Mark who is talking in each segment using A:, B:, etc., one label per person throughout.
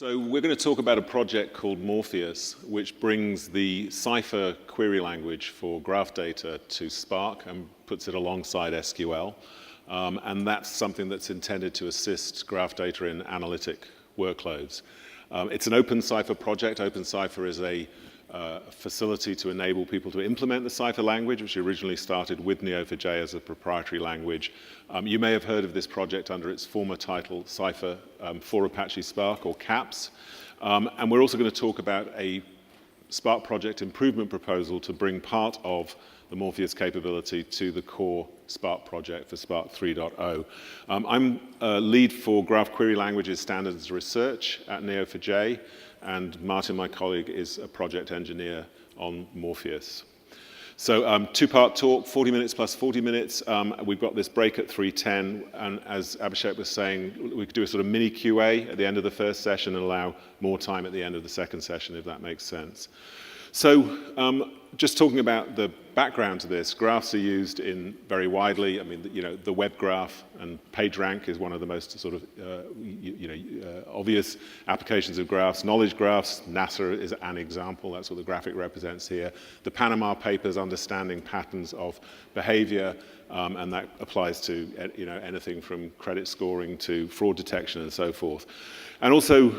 A: So we're going to talk about a project called Morpheus, which brings the Cypher query language for graph data to Spark and puts it alongside SQL. And that's something that's intended to assist graph data in analytic workloads. It's an open Cypher project. Open Cypher is a facility to enable people to implement the Cypher language, which originally started with Neo4j as a proprietary language. You may have heard of this project under its former title, Cypher for Apache Spark, or CAPS. And we're also going to talk about a Spark project improvement proposal to bring part of the Morpheus capability to the core Spark project for Spark 3.0. I'm lead for graph query languages standards research at Neo4j, and Martin, my colleague, is a project engineer on Morpheus. So two-part talk, 40 minutes plus 40 minutes. We've got this break at 3:10, and as Abhishek was saying, we could do a sort of mini QA at the end of the first session and allow more time at the end of the second session, if that makes sense. So just talking about the background to this, graphs are used in very widely. I mean, the web graph and PageRank is one of the most sort of obvious applications of graphs. Knowledge graphs, NASA is an example. That's what the graphic represents here. The Panama Papers, understanding patterns of behavior, and that applies to anything from credit scoring to fraud detection and so forth. And also,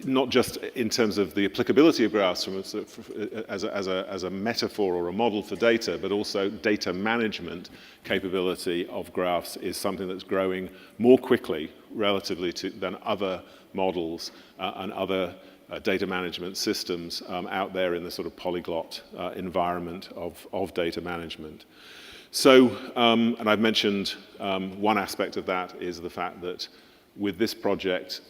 A: not just in terms of the applicability of graphs as a metaphor or a model for data, but also data management capability of graphs is something that's growing more quickly relatively than other models and other data management systems out there in the sort of polyglot environment of data management. So, and I've mentioned one aspect of that is the fact that with this project,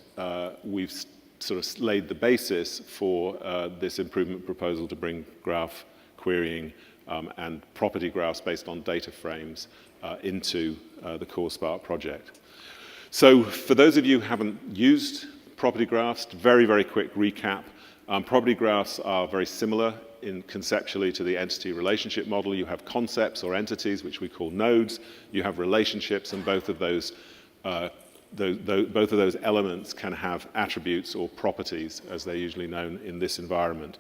A: we've sort of laid the basis for this improvement proposal to bring graph querying and property graphs based on DataFrames into the core Spark project. So for those of you who haven't used property graphs, very, very quick recap. Property graphs are very similar conceptually to the entity relationship model. You have concepts or entities, which we call nodes. You have relationships, and both of those elements can have attributes or properties, as they're usually known in this environment.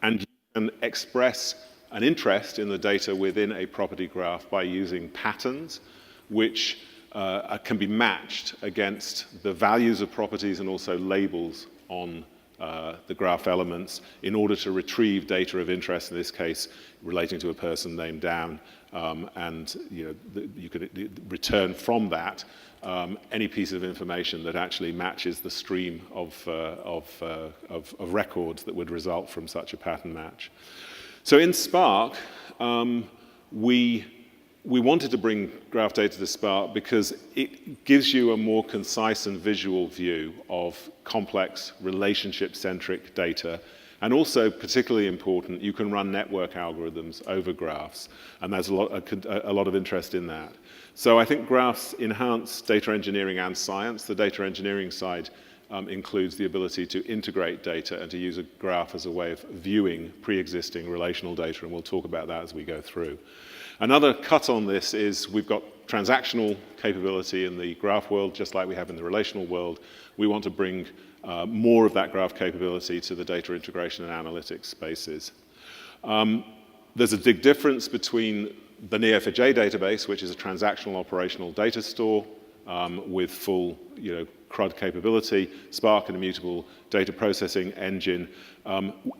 A: And you can express an interest in the data within a property graph by using patterns, which can be matched against the values of properties and also labels on the graph elements in order to retrieve data of interest, in this case relating to a person named Dan, and you could return from that any piece of information that actually matches the stream of records that would result from such a pattern match. So in Spark, we wanted to bring graph data to Spark because it gives you a more concise and visual view of complex relationship-centric data. And also, particularly important, you can run network algorithms over graphs, and there's a lot of interest in that. So I think graphs enhance data engineering and science. The data engineering side includes the ability to integrate data and to use a graph as a way of viewing pre-existing relational data, and we'll talk about that as we go through. Another cut on this is we've got transactional capability in the graph world, just like we have in the relational world. We want to bring more of that graph capability to the data integration and analytics spaces. There's a big difference between the Neo4j database, which is a transactional operational data store with full CRUD capability, Spark, an immutable data processing engine.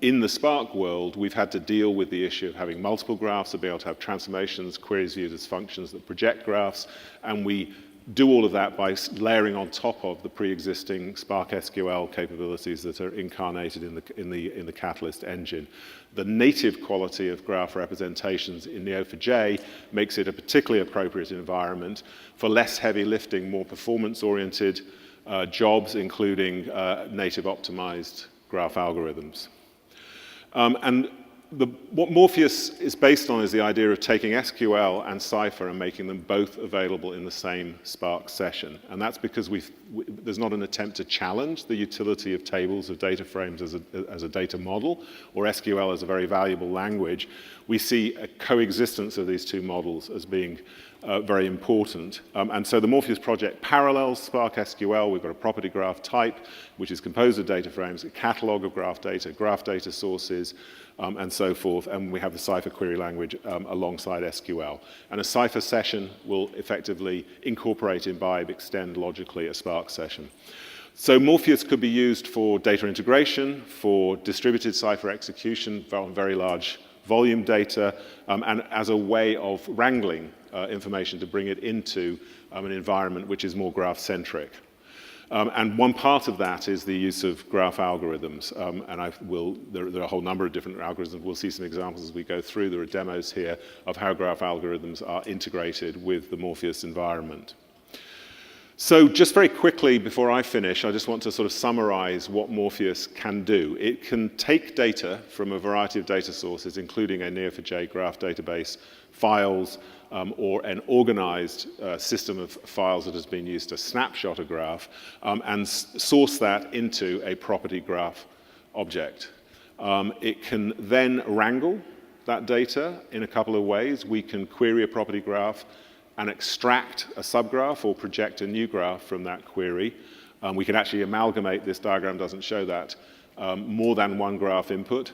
A: In the Spark world, we've had to deal with the issue of having multiple graphs, to be able to have transformations, queries viewed as functions that project graphs, and we do all of that by layering on top of the pre-existing Spark SQL capabilities that are incarnated in the Catalyst engine. The native quality of graph representations in Neo4j makes it a particularly appropriate environment for less heavy lifting, more performance-oriented jobs, including native optimized graph algorithms. And what Morpheus is based on is the idea of taking SQL and Cypher and making them both available in the same Spark session. And that's because there's not an attempt to challenge the utility of tables of DataFrames as a data model, or SQL as a very valuable language. We see a coexistence of these two models as being very important. And so the Morpheus project parallels Spark SQL. We've got a property graph type, which is composed of data frames, a catalog of graph data sources, and so forth. And we have the Cypher query language alongside SQL. And a Cypher session will effectively incorporate, imbibe, extend logically a Spark session. So Morpheus could be used for data integration, for distributed Cypher execution, very large volume data, and as a way of wrangling information to bring it into an environment which is more graph-centric. And one part of that is the use of graph algorithms. And there are a whole number of different algorithms. We'll see some examples as we go through. There are demos here of how graph algorithms are integrated with the Morpheus environment. So just very quickly before I finish, I just want to sort of summarize what Morpheus can do. It can take data from a variety of data sources, including a Neo4j graph database, files, or an organized system of files that has been used to snapshot a graph, and source that into a property graph object. It can then wrangle that data in a couple of ways. We can query a property graph and extract a subgraph or project a new graph from that query. We can actually amalgamate, this diagram doesn't show that, more than one graph input.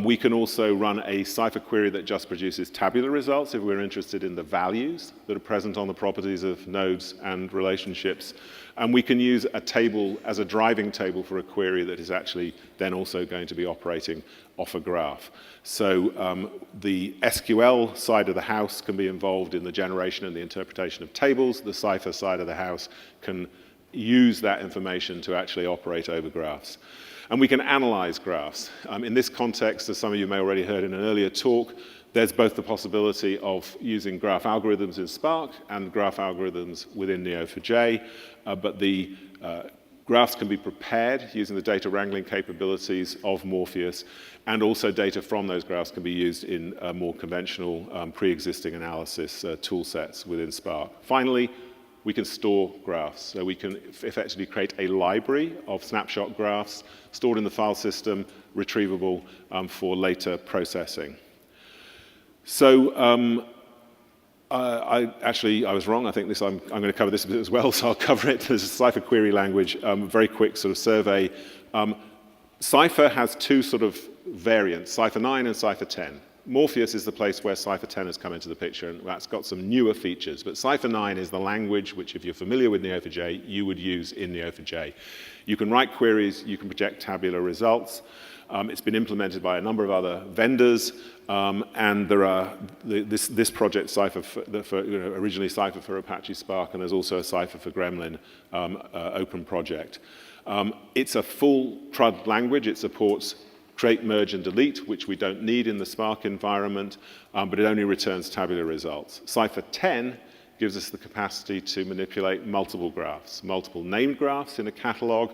A: We can also run a Cypher query that just produces tabular results if we're interested in the values that are present on the properties of nodes and relationships. And we can use a table as a driving table for a query that is actually then also going to be operating off a graph. So the SQL side of the house can be involved in the generation and the interpretation of tables. The Cypher side of the house can use that information to actually operate over graphs. And we can analyze graphs. In this context, as some of you may already heard in an earlier talk, there's both the possibility of using graph algorithms in Spark and graph algorithms within Neo4j, but the graphs can be prepared using the data wrangling capabilities of Morpheus, and also data from those graphs can be used in more conventional pre-existing analysis tool sets within Spark. Finally, we can store graphs. So we can effectively create a library of snapshot graphs stored in the file system, retrievable for later processing. So I was wrong. I think I'm going to cover this a bit as well, so I'll cover it. There's a Cypher query language, very quick sort of survey. Cypher has two sort of variants, Cypher 9 and Cypher 10. Morpheus is the place where Cypher 10 has come into the picture, and that's got some newer features. But Cypher 9 is the language which, if you're familiar with Neo4j, you would use in Neo4j. You can write queries, you can project tabular results. It's been implemented by a number of other vendors, and there are this project Cypher, originally Cypher for Apache Spark, and there's also a Cypher for Gremlin open project. It's a full TRUD language. It supports create, merge, and delete, which we don't need in the Spark environment, but it only returns tabular results. Cypher 10 gives us the capacity to manipulate multiple graphs, multiple named graphs in a catalog,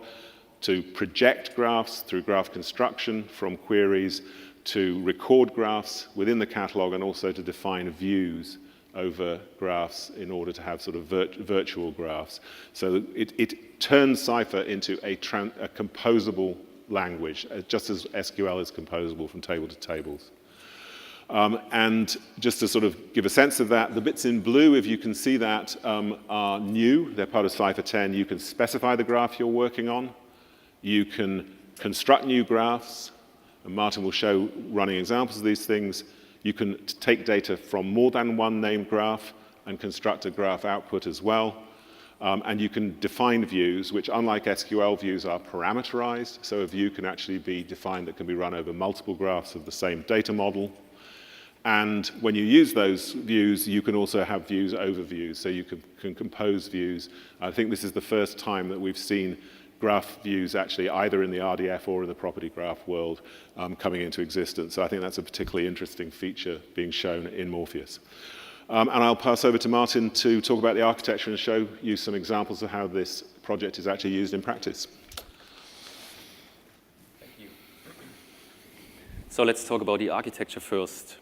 A: to project graphs through graph construction from queries, to record graphs within the catalog, and also to define views over graphs in order to have sort of virtual graphs. So it turns Cypher into a composable language, just as SQL is composable from table to tables. And just to sort of give a sense of that, the bits in blue, if you can see that, are new. They're part of Cypher 10. You can specify the graph you're working on. You can construct new graphs, and Martin will show running examples of these things. You can take data from more than one named graph and construct a graph output as well. And you can define views, which unlike SQL views are parameterized. So a view can actually be defined that can be run over multiple graphs of the same data model. And when you use those views, you can also have views over views. So you can compose views. I think this is the first time that we've seen graph views actually either in the RDF or in the property graph world coming into existence. So I think that's a particularly interesting feature being shown in Morpheus. And I'll pass over to Martin to talk about the architecture and show you some examples of how this project is actually used in practice.
B: Thank you. So let's talk about the architecture first.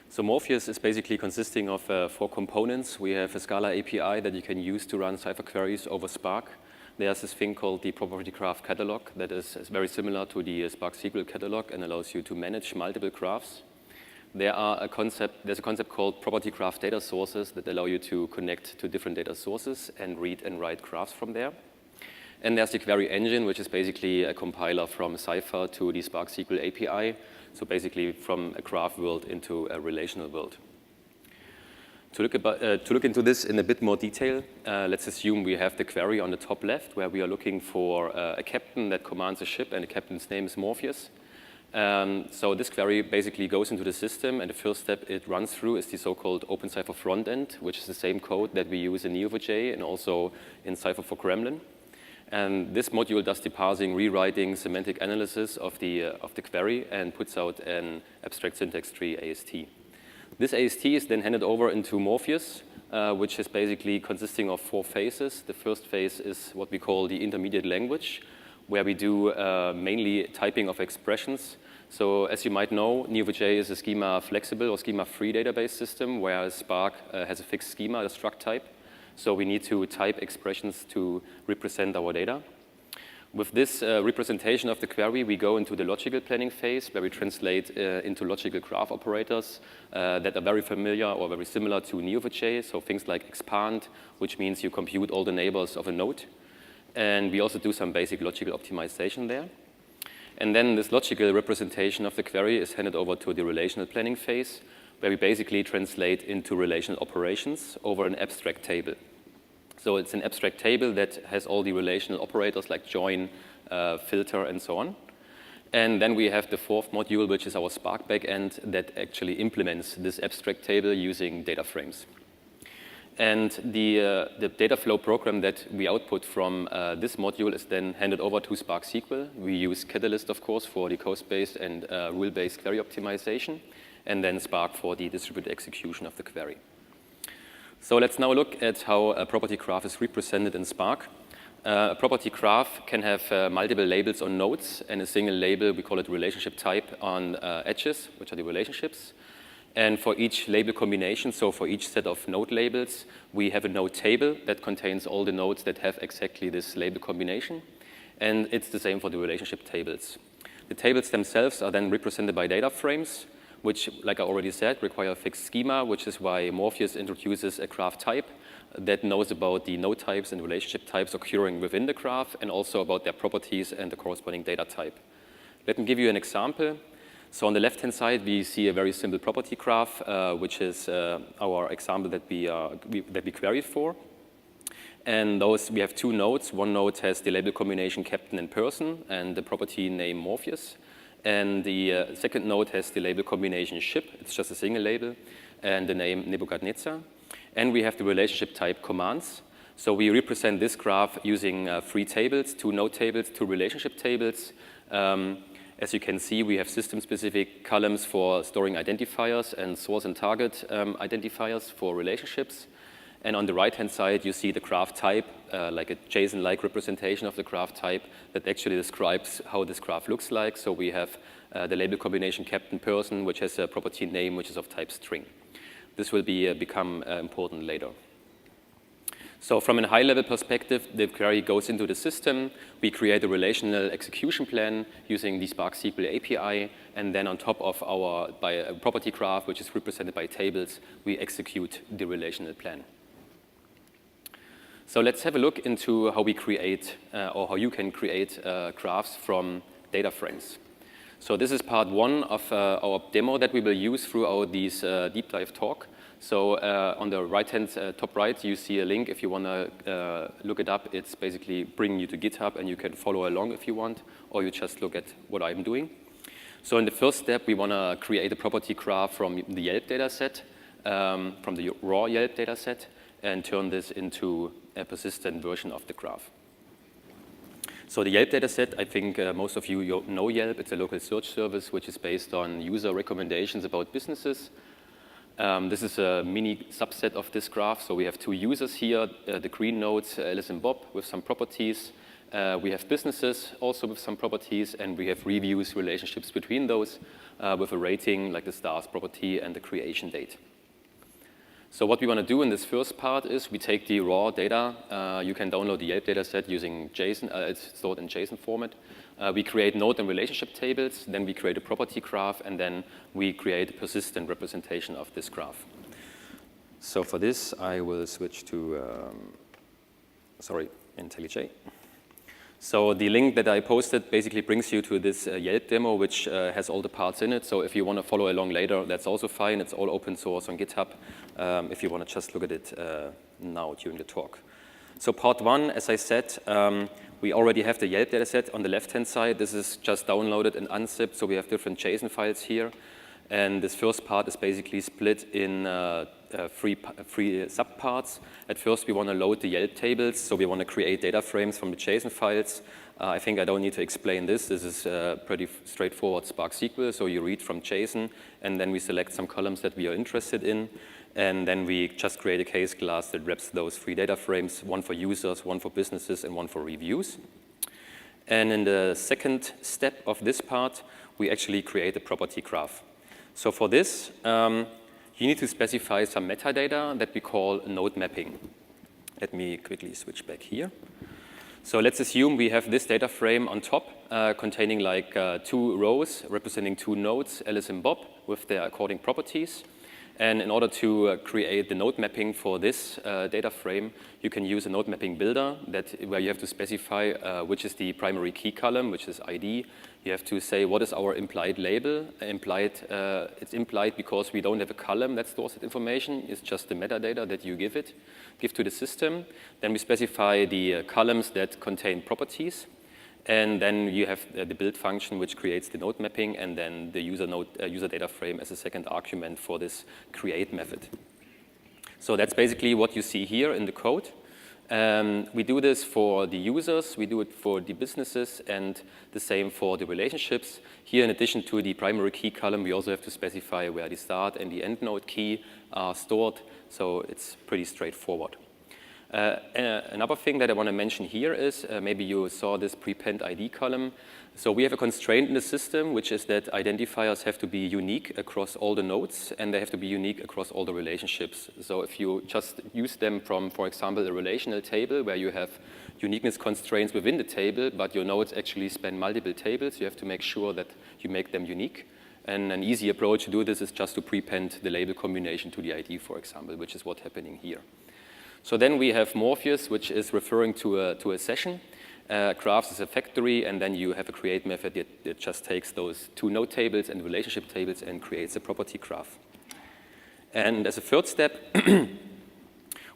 B: So Morpheus is basically consisting of 4 components. We have a Scala API that you can use to run Cypher queries over Spark. There's this thing called the property graph catalog that is very similar to the Spark SQL catalog and allows you to manage multiple graphs. there's a concept called property graph data sources that allow you to connect to different data sources and read and write graphs from there. And there's the query engine, which is basically a compiler from Cypher to the Spark SQL API. So basically from a graph world into a relational world. To look into this in a bit more detail, let's assume we have the query on the top left where we are looking for a captain that commands a ship, and the captain's name is Morpheus. So this query basically goes into the system, and the first step it runs through is the so-called OpenCypher frontend, which is the same code that we use in Neo4j and also in Cypher for Gremlin. And this module does the parsing, rewriting, semantic analysis of the query and puts out an abstract syntax tree AST. This AST is then handed over into Morpheus, which is basically consisting of 4 phases. The first phase is what we call the intermediate language, where we do mainly typing of expressions. So as you might know, Neo4j is a schema flexible or schema-free database system, whereas Spark has a fixed schema, a struct type. So we need to type expressions to represent our data. With this representation of the query, we go into the logical planning phase, where we translate into logical graph operators that are very familiar or very similar to Neo4j. So things like expand, which means you compute all the neighbors of a node. And we also do some basic logical optimization there. And then this logical representation of the query is handed over to the relational planning phase, where we basically translate into relational operations over an abstract table. So it's an abstract table that has all the relational operators like join, filter, and so on. And then we have the 4th module, which is our Spark backend that actually implements this abstract table using DataFrames. And the data flow program that we output from this module is then handed over to Spark SQL. We use Catalyst, of course, for the cost-based and rule-based query optimization, and then Spark for the distributed execution of the query. So let's now look at how a property graph is represented in Spark. A property graph can have multiple labels on nodes, and a single label, we call it relationship type, on edges, which are the relationships. And for each label combination, so for each set of node labels, we have a node table that contains all the nodes that have exactly this label combination. And it's the same for the relationship tables. The tables themselves are then represented by data frames, which, like I already said, require a fixed schema, which is why Morpheus introduces a graph type that knows about the node types and relationship types occurring within the graph, and also about their properties and the corresponding data type. Let me give you an example. So on the left-hand side, we see a very simple property graph, which is our example that we queried for. And we have 2 nodes. One node has the label combination captain and person, and the property name Morpheus. And the second node has the label combination ship. It's just a single label, and the name Nebuchadnezzar. And we have the relationship type commands. So we represent this graph using 3 tables, 2 node tables, 2 relationship tables. As you can see, we have system-specific columns for storing identifiers and source and target identifiers for relationships. And on the right-hand side, you see the graph type, like a JSON-like representation of the graph type that actually describes how this graph looks like. So we have the label combination captain person, which has a property name, which is of type string. This will become important later. So from a high-level perspective, the query goes into the system. We create a relational execution plan using the Spark SQL API. And then on top of our property graph, which is represented by tables, we execute the relational plan. So let's have a look into how we create, or how you can create graphs from data frames. So this is part 1 of our demo that we will use throughout this deep dive talk. So on the right-hand top right, you see a link if you want to look it up. It's basically bringing you to GitHub, and you can follow along if you want, or you just look at what I'm doing. So in the first step, we want to create a property graph from the Yelp data set, from the raw Yelp data set, and turn this into a persistent version of the graph. So the Yelp dataset, I think most of you know Yelp. It's a local search service which is based on user recommendations about businesses. This is a mini subset of this graph. So we have 2 users here, the green nodes, Alice and Bob, with some properties. We have businesses also with some properties, and we have reviews, relationships between those with a rating like the stars property and the creation date. So what we want to do in this first part is we take the raw data. You can download the Yelp data set using JSON. It's stored in JSON format. We create node and relationship tables. Then we create a property graph. And then we create a persistent representation of this graph. So for this, I will switch to, IntelliJ. So the link that I posted basically brings you to this Yelp demo, which has all the parts in it. So if you want to follow along later, that's also fine. It's all open source on GitHub if you want to just look at it now during the talk. So part one, as I said, we already have the Yelp dataset on the left-hand side. This is just downloaded and unzipped, so we have different JSON files here. And this first part is basically split in three subparts. At first, we want to load the Yelp tables, so we want to create data frames from the JSON files. I think I don't need to explain this. This is pretty straightforward Spark SQL, so you read from JSON, and then we select some columns that we are interested in, and then we just create a case class that wraps those 3 data frames, one for users, one for businesses, and one for reviews. And in the second step of this part, we actually create a property graph. So for this, you need to specify some metadata that we call node mapping. Let me quickly switch back here. So let's assume we have this data frame on top containing like 2 rows representing 2 nodes, Alice and Bob, with their according properties. And in order to create the node mapping for this data frame, you can use a node mapping builder where you have to specify which is the primary key column, which is ID. You have to say what is our implied label. It's implied because we don't have a column that stores that information. It's just the metadata that you give to the system. Then we specify the columns that contain properties. And then you have the build function, which creates the node mapping, and then the user data frame as a second argument for this create method. So that's basically what you see here in the code. We do this for the users, we do it for the businesses, and the same for the relationships. Here, in addition to the primary key column, we also have to specify where the start and the end node key are stored, so it's pretty straightforward. Another thing that I want to mention here is, maybe you saw this prepend ID column. So we have a constraint in the system, which is that identifiers have to be unique across all the nodes, and they have to be unique across all the relationships. So if you just use them from, for example, a relational table where you have uniqueness constraints within the table, but your nodes actually span multiple tables, you have to make sure that you make them unique. And an easy approach to do this is just to prepend the label combination to the ID, for example, which is what's happening here. So then we have Morpheus, which is referring to a session. Graphs is a factory, and then you have a create method that just takes those 2 node tables and relationship tables and creates a property graph. And as a third step,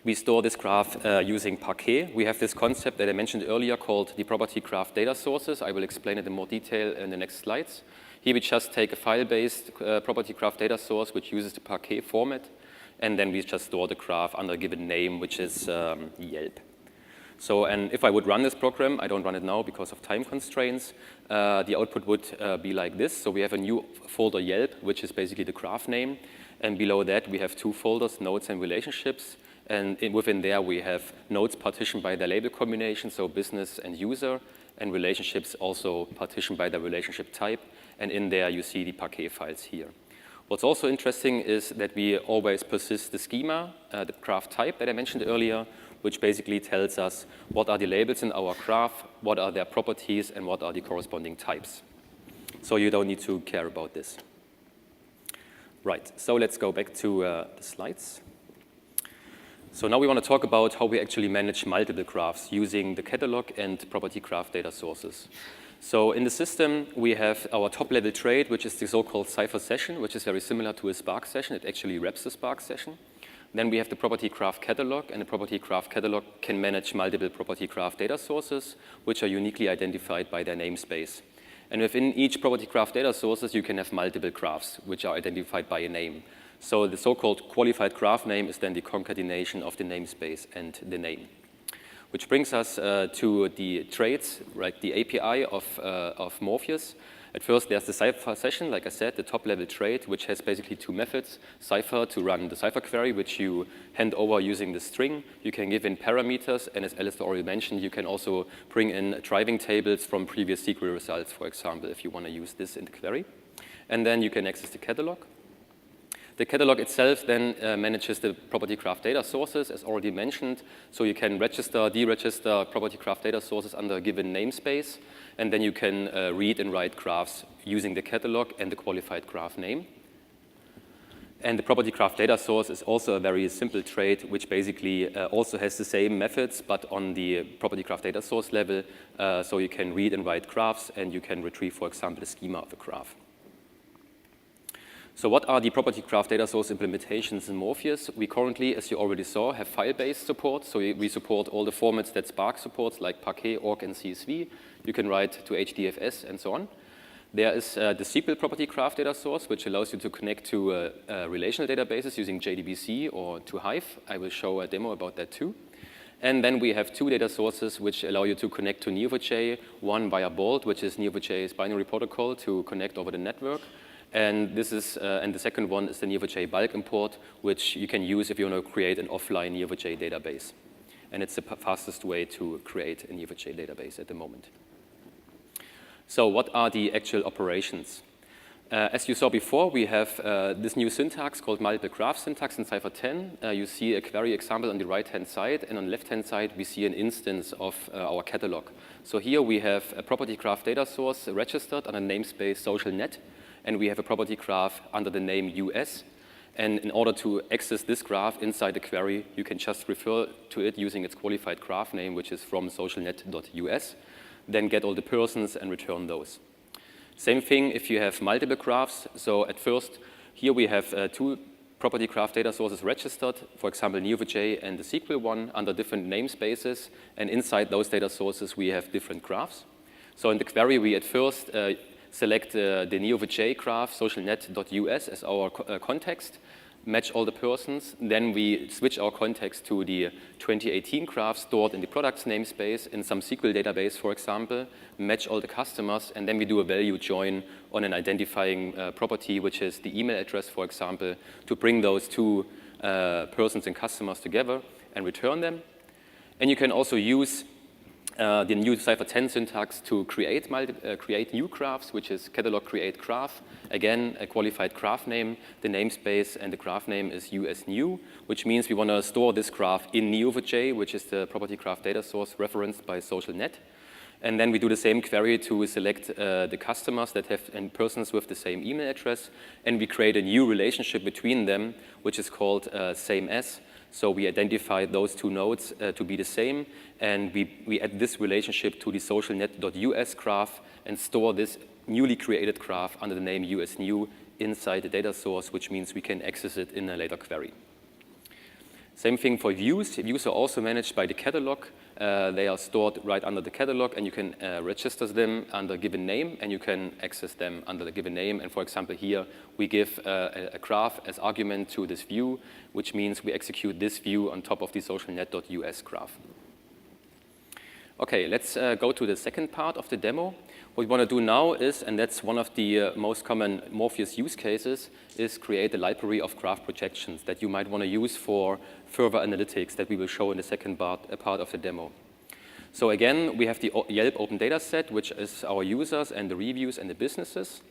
B: we store this graph using Parquet. We have this concept that I mentioned earlier called the property graph data sources. I will explain it in more detail in the next slides. Here we just take a file-based property graph data source, which uses the Parquet format. And then we just store the graph under a given name, which is Yelp. So, and if I would run this program, I don't run it now because of time constraints, the output would be like this. So we have a new folder Yelp, which is basically the graph name. And below that, we have 2 folders, nodes and relationships. And within there, we have nodes partitioned by their label combination, so business and user, and relationships also partitioned by their relationship type. And in there, you see the Parquet files here. What's also interesting is that we always persist the schema, the graph type that I mentioned earlier, which basically tells us what are the labels in our graph, what are their properties, and what are the corresponding types. So you don't need to care about this. Right, so let's go back to the slides. So now we want to talk about how we actually manage multiple graphs using the catalog and property graph data sources. So in the system, we have our top-level trait, which is the so-called Cypher session, which is very similar to a Spark session. It actually wraps the Spark session. Then we have the property graph catalog, and the property graph catalog can manage multiple property graph data sources, which are uniquely identified by their namespace. And within each property graph data sources, you can have multiple graphs, which are identified by a name. So the so-called qualified graph name is then the concatenation of the namespace and the name. Which brings us to the traits, right? The API of Morpheus. At first, there's the Cypher session, like I said, the top-level trait, which has basically 2 methods. Cypher to run the Cypher query, which you hand over using the string. You can give in parameters, and as Alastair already mentioned, you can also bring in driving tables from previous SQL results, for example, if you want to use this in the query. And then you can access the catalog. The catalog itself then manages the property graph data sources, as already mentioned. So you can register, deregister property graph data sources under a given namespace, and then you can read and write graphs using the catalog and the qualified graph name. And the property graph data source is also a very simple trait, which basically also has the same methods, but on the property graph data source level. So you can read and write graphs, and you can retrieve, for example, the schema of a graph. So what are the property graph data source implementations in Morpheus? We currently, as you already saw, have file-based support. So we support all the formats that Spark supports, like Parquet, Org, and CSV. You can write to HDFS and so on. There is the SQL property graph data source, which allows you to connect to relational databases using JDBC or to Hive. I will show a demo about that too. And then we have two data sources which allow you to connect to Neo4j, one via Bolt, which is Neo4j's binary protocol to connect over the network. And this is, and the second one is the Neo4j bulk import, which you can use if you want to create an offline Neo4j database. And it's the fastest way to create a Neo4j database at the moment. So what are the actual operations? As you saw before, we have this new syntax called multiple graph syntax in Cypher 10. You see a query example on the right-hand side, and on the left-hand side, we see an instance of our catalog. So here we have a property graph data source registered on a namespace socialnet, and we have a property graph under the name US. And in order to access this graph inside the query, you can just refer to it using its qualified graph name, which is from socialnet.us. Then get all the persons and return those. Same thing if you have multiple graphs. So at first, here we have two property graph data sources registered, for example, Neo4j and the SQL one under different namespaces. And inside those data sources, we have different graphs. So in the query, we at first select the Neo4j graph, socialnet.us, as our context, match all the persons. Then we switch our context to the 2018 graph stored in the products namespace in some SQL database, for example, match all the customers, and then we do a value join on an identifying property, which is the email address, for example, to bring those two persons and customers together and return them. And you can also use the new Cypher 10 syntax to create new graphs, which is catalog create graph. Again, a qualified graph name, the namespace, and the graph name is usnew, which means we want to store this graph in Neo4j, which is the property graph data source referenced by socialnet. And then we do the same query to select the customers that have and persons with the same email address, and we create a new relationship between them, which is called same as. So we identify those two nodes to be the same, and we add this relationship to the socialnet.us graph and store this newly created graph under the name usnew inside the data source, which means we can access it in a later query. Same thing for views. Views are also managed by the catalog. They are stored right under the catalog, and you can register them under a given name, and you can access them under the given name. And for example, here we give a graph as argument to this view, which means we execute this view on top of the socialnet.us graph. Okay, let's go to the second part of the demo. What we want to do now is, and that's one of the most common Morpheus use cases, is create a library of graph projections that you might want to use for further analytics that we will show in the second part of the demo. So again, we have the Yelp open data set, which is our users and the reviews and the businesses.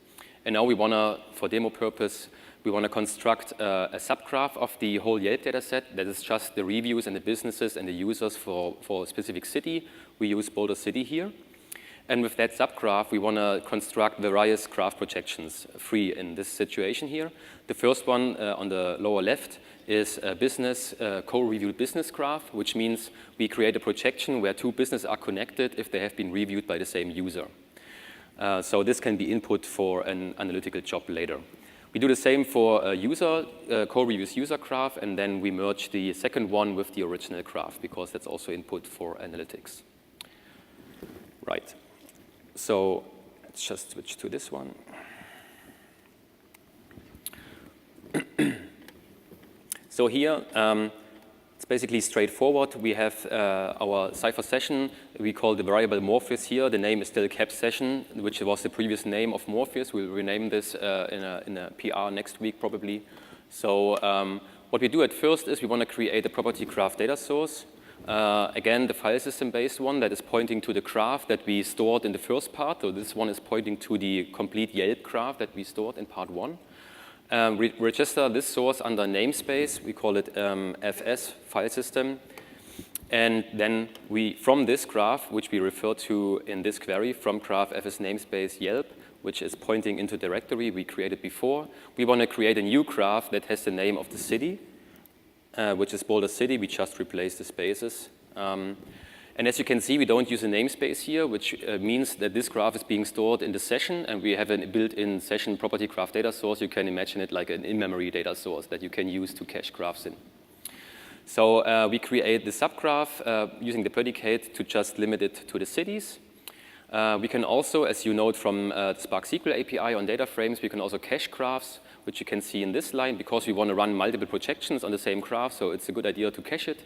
B: And now we want to, for demo purpose, we want to construct a subgraph of the whole Yelp data set that is just the reviews and the businesses and the users for a specific city. We use Boulder City here. And with that subgraph, we want to construct various graph projections, three in this situation here. The first one on the lower left is a business, co-reviewed business graph, which means we create a projection where two businesses are connected if they have been reviewed by the same user. So this can be input for an analytical job later. We do the same for a user, co-reviews user graph, and then we merge the second one with the original graph because that's also input for analytics. Right. So let's just switch to this one. So here, it's basically straightforward. We have our Cypher session. We call the variable Morpheus here. The name is still kept session, which was the previous name of Morpheus. We'll rename this in a PR next week, probably. So what we do at first is we want to create a property graph data source. Again, the file system-based one that is pointing to the graph that we stored in the first part. So this one is pointing to the complete Yelp graph that we stored in part one. We register this source under namespace. We call it fs file system. And then from this graph, which we refer to in this query, from graph fs namespace Yelp, which is pointing into directory we created before, we want to create a new graph that has the name of the city, which is Boulder City. We just replaced the spaces. And as you can see, we don't use a namespace here, which means that this graph is being stored in the session, and we have a built-in session property graph data source. You can imagine it like an in-memory data source that you can use to cache graphs in. So we create the subgraph using the predicate to just limit it to the cities. We can also, as you note from the Spark SQL API on DataFrames, we can also cache graphs, which you can see in this line, because we want to run multiple projections on the same graph, so it's a good idea to cache it.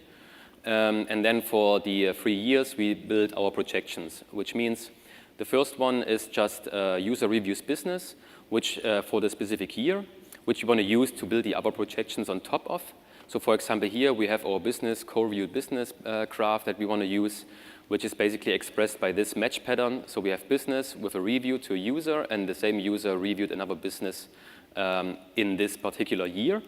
B: And then for the 3 years, we build our projections, which means the first one is just user reviews business, which for the specific year, which you want to use to build the other projections on top of. So for example, here we have our business, co-reviewed business graph that we want to use, which is basically expressed by this match pattern. So we have business with a review to a user, and the same user reviewed another business in this particular year.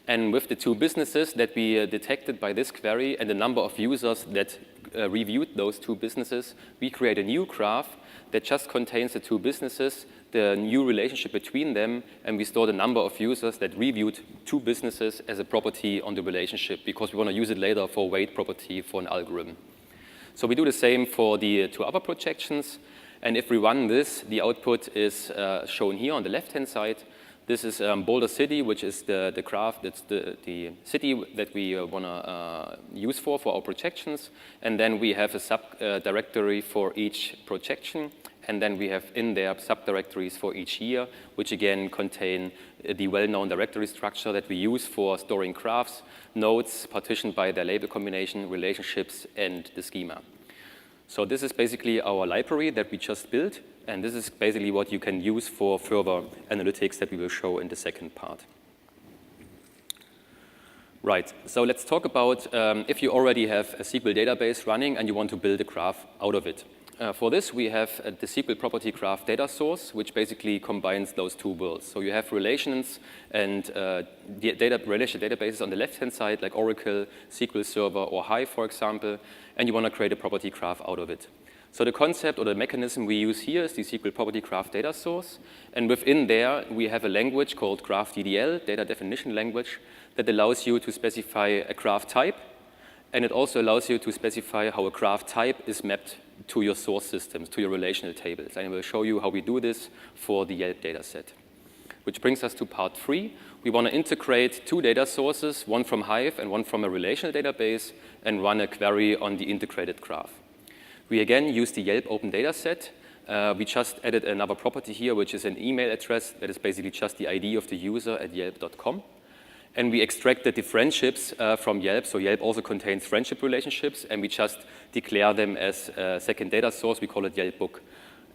B: And with the two businesses that we detected by this query and the number of users that reviewed those two businesses, we create a new graph that just contains the two businesses, the new relationship between them, and we store the number of users that reviewed two businesses as a property on the relationship, because we want to use it later for weight property for an algorithm. So we do the same for the two other projections, and if we run this, the output is shown here on the left-hand side. This is Boulder City, which is the graph, that's the city that we want to use for our projections. And then we have a subdirectory for each projection. And then we have in there subdirectories for each year, which again contain the well-known directory structure that we use for storing graphs, nodes partitioned by their label combination, relationships, and the schema. So this is basically our library that we just built. And this is basically what you can use for further analytics that we will show in the second part. Right, so let's talk about if you already have a SQL database running and you want to build a graph out of it. For this, we have the SQL property graph data source, which basically combines those two worlds. So you have relations and relational databases on the left-hand side, like Oracle, SQL Server, or Hive, for example, and you want to create a property graph out of it. So the concept or the mechanism we use here is the SQL property graph data source. And within there, we have a language called GraphDDL, data definition language, that allows you to specify a graph type. And it also allows you to specify how a graph type is mapped to your source systems, to your relational tables. And I will show you how we do this for the Yelp dataset. Which brings us to part 3. We want to integrate two data sources, one from Hive and one from a relational database, and run a query on the integrated graph. We again use the Yelp open data set. We just added another property here, which is an email address that is basically just the ID of the user at yelp.com. And we extracted the friendships from Yelp. So Yelp also contains friendship relationships, and we just declare them as a second data source. We call it Yelp book.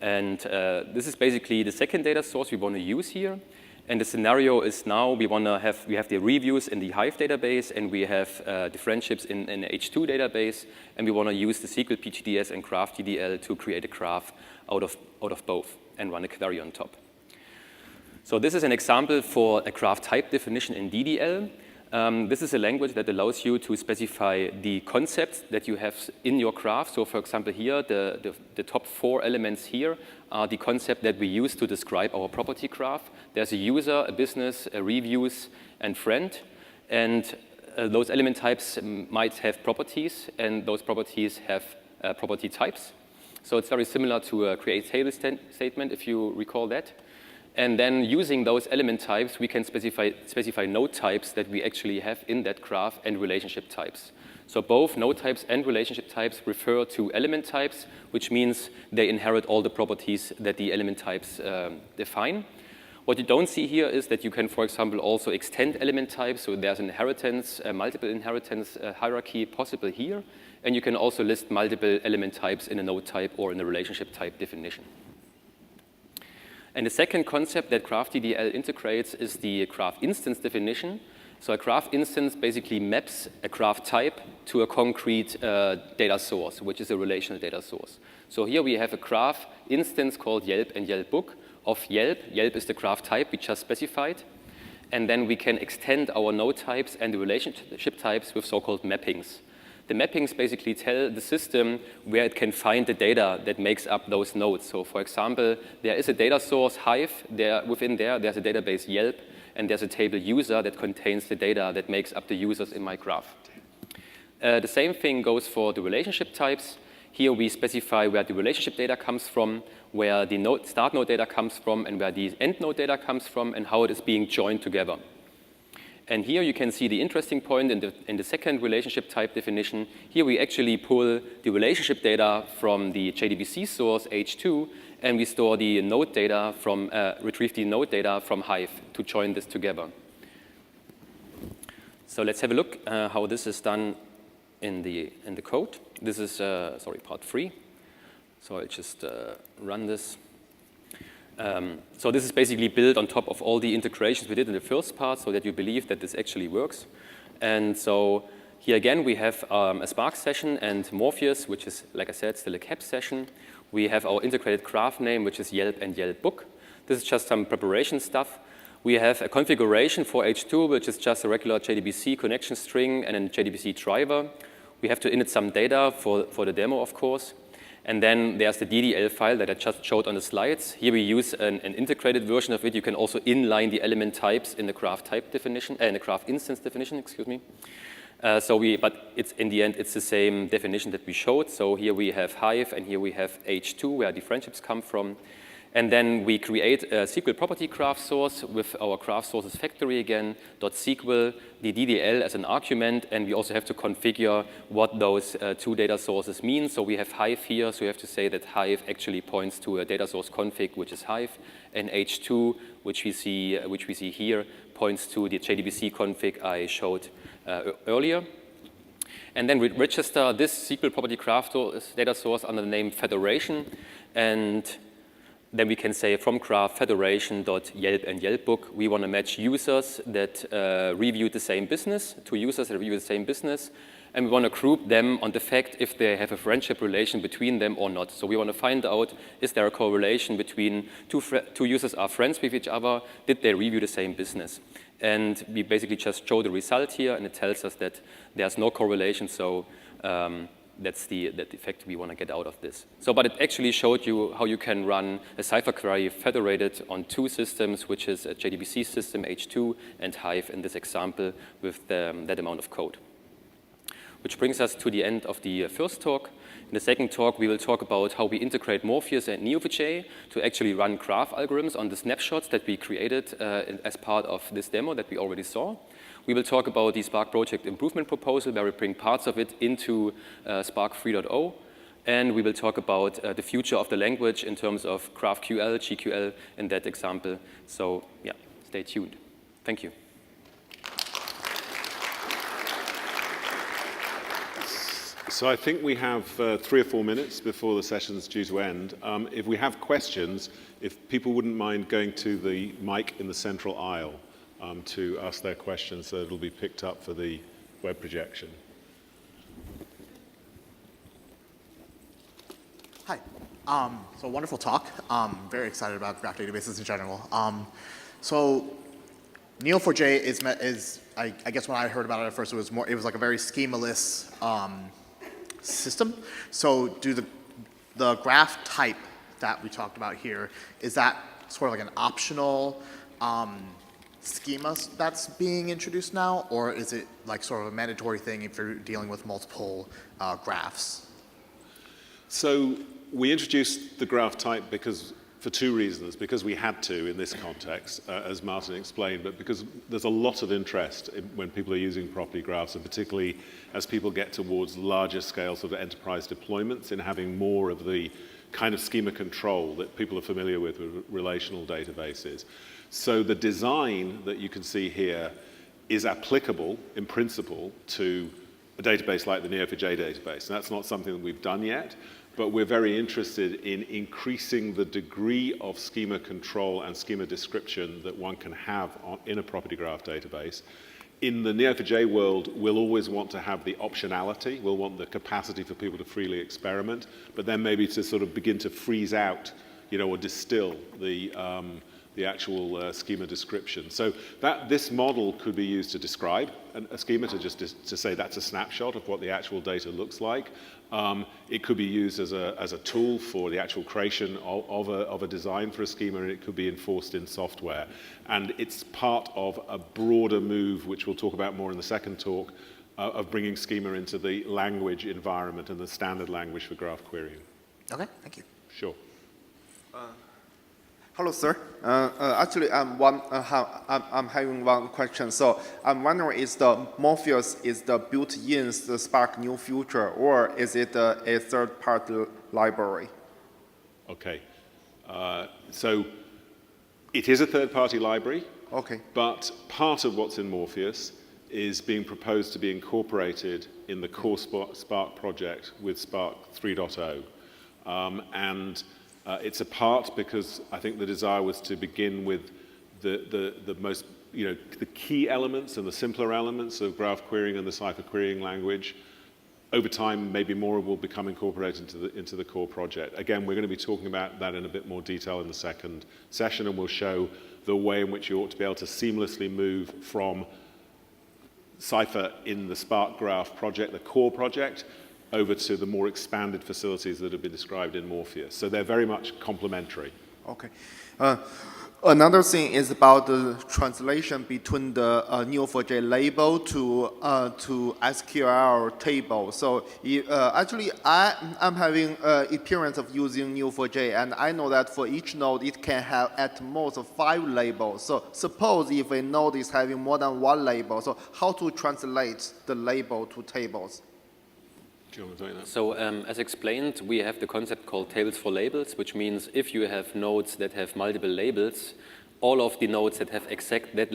B: And this is basically the second data source we want to use here. And the scenario is now we have the reviews in the Hive database, and we have the friendships in the H2 database, and we want to use the SQL PGDS and GraphDDL to create a graph out of both and run a query on top. So this is an example for a graph type definition in DDL. This is a language that allows you to specify the concepts that you have in your graph. So for example here, the top 4 elements here are the concept that we use to describe our property graph. There's a user, a business, a reviews, and friend. And those element types might have properties, and those properties have property types. So it's very similar to a create table statement, if you recall that. And then using those element types, we can specify node types that we actually have in that graph and relationship types. So both node types and relationship types refer to element types, which means they inherit all the properties that the element types define. What you don't see here is that you can, for example, also extend element types. So there's an inheritance, multiple inheritance hierarchy possible here. And you can also list multiple element types in a node type or in a relationship type definition. And the second concept that GraphDDL integrates is the graph instance definition. So a graph instance basically maps a graph type to a concrete data source, which is a relational data source. So here we have a graph instance called Yelp and Yelp book of Yelp. Yelp is the graph type we just specified. And then we can extend our node types and the relationship types with so-called mappings. The mappings basically tell the system where it can find the data that makes up those nodes. So for example, there is a data source, Hive. Within there's a database, Yelp, and there's a table user that contains the data that makes up the users in my graph. The same thing goes for the relationship types. Here we specify where the relationship data comes from, where the start node data comes from, and where the end node data comes from, and how it is being joined together. And here you can see the interesting point in the second relationship type definition. Here we actually pull the relationship data from the JDBC source, H2, and we store the node data from, retrieve the node data from Hive to join this together. So let's have a look how this is done in the code. This is, part 3. So I'll just run this. So this is basically built on top of all the integrations we did in the first part so that you believe that this actually works. And so here again, we have a Spark session and Morpheus, which is, like I said, still a CAP session. We have our integrated graph name, which is Yelp and Yelp book. This is just some preparation stuff. We have a configuration for H2, which is just a regular JDBC connection string and a JDBC driver. We have to init some data for the demo, of course. And then there's the DDL file that I just showed on the slides. Here we use an integrated version of it. You can also inline the element types in the graph type definition, in the graph instance definition, excuse me. But it's in the end, it's the same definition that we showed. So here we have Hive, and here we have H2, where the friendships come from. And then we create a SQL property graph source with our graph sources factory again, .SQL, the DDL as an argument, and we also have to configure what those two data sources mean. So we have Hive here, so we have to say that Hive actually points to a data source config, which is Hive, and H2, which we see here, points to the JDBC config I showed earlier. And then we register this SQL property graph data source under the name federation, and then we can say from graph federation.yelp and Yelp book, we want to match users that review the same business to users that review the same business. And we want to group them on the fact if they have a friendship relation between them or not. So we want to find out, is there a correlation between two users are friends with each other? Did they review the same business? And we basically just show the result here, and it tells us that there's no correlation. So that's the effect we want to get out of this. So, but it actually showed you how you can run a Cypher query federated on two systems, which is a JDBC system, H2, and Hive in this example with that amount of code. Which brings us to the end of the first talk. In the second talk, we will talk about how we integrate Morpheus and Neo4j to actually run graph algorithms on the snapshots that we created as part of this demo that we already saw. We will talk about the Spark project improvement proposal where we bring parts of it into Spark 3.0. And we will talk about the future of the language in terms of GraphQL, GQL in that example. So yeah, stay tuned. Thank you.
A: So I think we have 3 or 4 minutes before the session's due to end. If we have questions, if people wouldn't mind going to the mic in the central aisle to ask their questions, so it'll be picked up for the web projection.
C: Hi. So wonderful talk. Very excited about graph databases in general. So Neo4j is I guess when I heard about it at first, it was like a very schemaless system. So do the graph type that we talked about here, is that sort of like an optional schema that's being introduced now, or is it like sort of a mandatory thing if you're dealing with multiple graphs?
A: So we introduced the graph type for 2 reasons. Because we had to in this context, as Martin explained, but because there's a lot of interest when people are using property graphs, and particularly as people get towards larger scale sort of enterprise deployments, in having more of the kind of schema control that people are familiar with relational databases. So the design that you can see here is applicable in principle to a database like the Neo4j database. And that's not something that we've done yet, but we're very interested in increasing the degree of schema control and schema description that one can have in a property graph database. In the Neo4j world, we'll always want to have the optionality. We'll want the capacity for people to freely experiment, but then maybe to sort of begin to freeze out or distill the actual schema description. So this model could be used to describe a schema, to say that's a snapshot of what the actual data looks like. It could be used as a tool for the actual creation of a design for a schema, and it could be enforced in software. And it's part of a broader move, which we'll talk about more in the second talk, of bringing schema into the language environment and the standard language for graph querying.
C: Okay, thank you.
A: Sure.
D: Hello, sir. Actually, I'm having one question. So I'm wondering, is the Morpheus the built-in the Spark new feature, or is it a third-party library?
A: Okay. So it is a third-party library.
D: Okay.
A: But part of what's in Morpheus is being proposed to be incorporated in the core Spark project with Spark 3.0. It's a part because I think the desire was to begin with the most, the key elements and the simpler elements of graph querying and the Cypher querying language. Over time, maybe more will become incorporated into the core project. Again, we're going to be talking about that in a bit more detail in the second session, and we'll show the way in which you ought to be able to seamlessly move from Cypher in the Spark graph project, the core project, over to the more expanded facilities that have been described in Morpheus. So they're very much complementary.
D: Okay. Another thing is about the translation between the Neo4j label to SQL table. So actually, I'm having experience of using Neo4j, and I know that for each node, it can have at most 5 labels. So suppose if a node is having more than 1 label, so how to translate the label to tables?
B: So as explained, we have the concept called tables for labels, which means if you have nodes that have multiple labels, all of the nodes that have exact that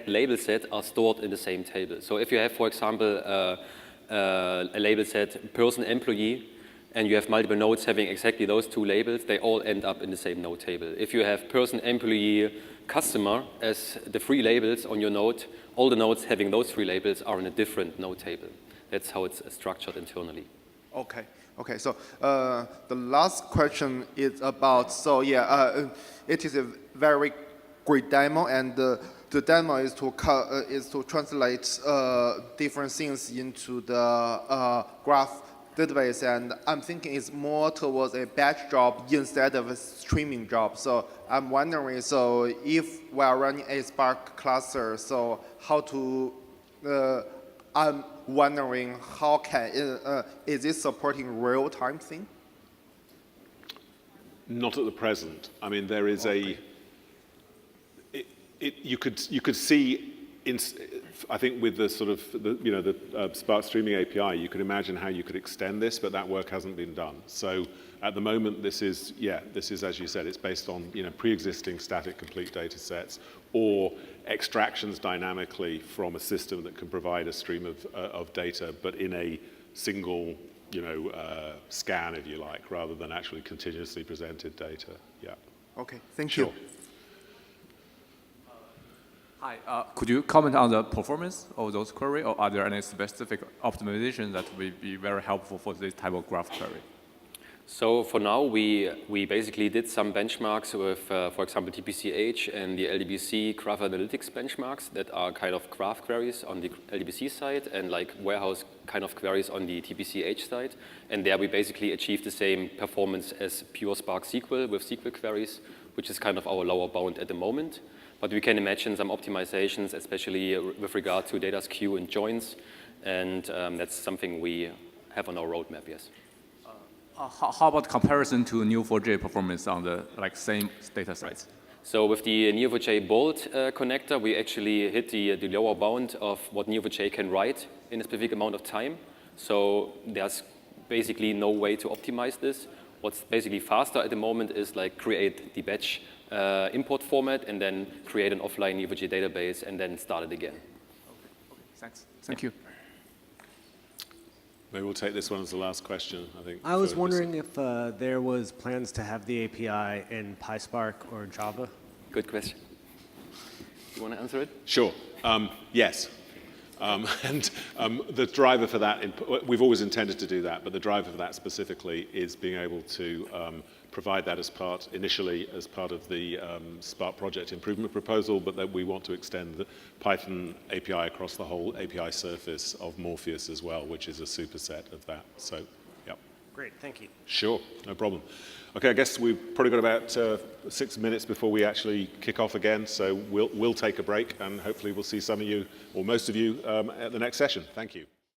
B: label set are stored in the same table. So if you have, for example, a label set person employee, and you have multiple nodes having exactly those 2 labels, they all end up in the same node table. If you have person employee customer as the 3 labels on your node, all the nodes having those 3 labels are in a different node table. That's how it's structured internally.
D: Okay. Okay. So the last question is about. So yeah, it is a very great demo, and the demo is to translate different things into the graph database, and I'm thinking it's more towards a batch job instead of a streaming job. So I'm wondering, so if we are running a Spark cluster, so how to I'm wondering how is this supporting real-time thing?
A: Not at the present. I mean, there is you could see, I think with the sort of, the Spark streaming API, you could imagine how you could extend this, but that work hasn't been done. So at the moment, this is, as you said, it's based on, pre-existing static complete data sets or extractions dynamically from a system that can provide a stream of data, but in a single, scan, if you like, rather than actually continuously presented data. Yeah.
D: Okay, thank you.
A: Sure.
E: Hi, could you comment on the performance of those queries, or are there any specific optimizations that will be very helpful for this type of graph query?
B: So for now, we basically did some benchmarks with, for example, TPCH and the LDBC graph analytics benchmarks that are kind of graph queries on the LDBC side and like warehouse kind of queries on the TPCH side. And there we basically achieved the same performance as pure Spark SQL with SQL queries, which is kind of our lower bound at the moment. But we can imagine some optimizations, especially with regard to data skew and joins. And that's something we have on our roadmap, yes.
E: How about comparison to Neo4j performance on the same data sets?
B: Right. So with the Neo4j Bolt connector, we actually hit the lower bound of what Neo4j can write in a specific amount of time. So there's basically no way to optimize this. What's basically faster at the moment is create the batch import format and then create an offline Neo4j database and then start it again.
E: Okay. Thanks. Thank you.
A: Maybe we'll take this one as the last question, I think.
F: I was wondering if there was plans to have the API in PySpark or Java.
B: Good question. You want to answer it?
A: Sure. Yes. The driver for that, we've always intended to do that, but the driver for that specifically is being able to provide that initially as part of the Spark project improvement proposal, but that we want to extend the Python API across the whole API surface of Morpheus as well, which is a superset of that. So, yeah.
F: Great, thank you.
A: Sure, no problem. Okay, I guess we've probably got about 6 minutes before we actually kick off again, so we'll take a break, and hopefully we'll see some of you, or most of you, at the next session. Thank you.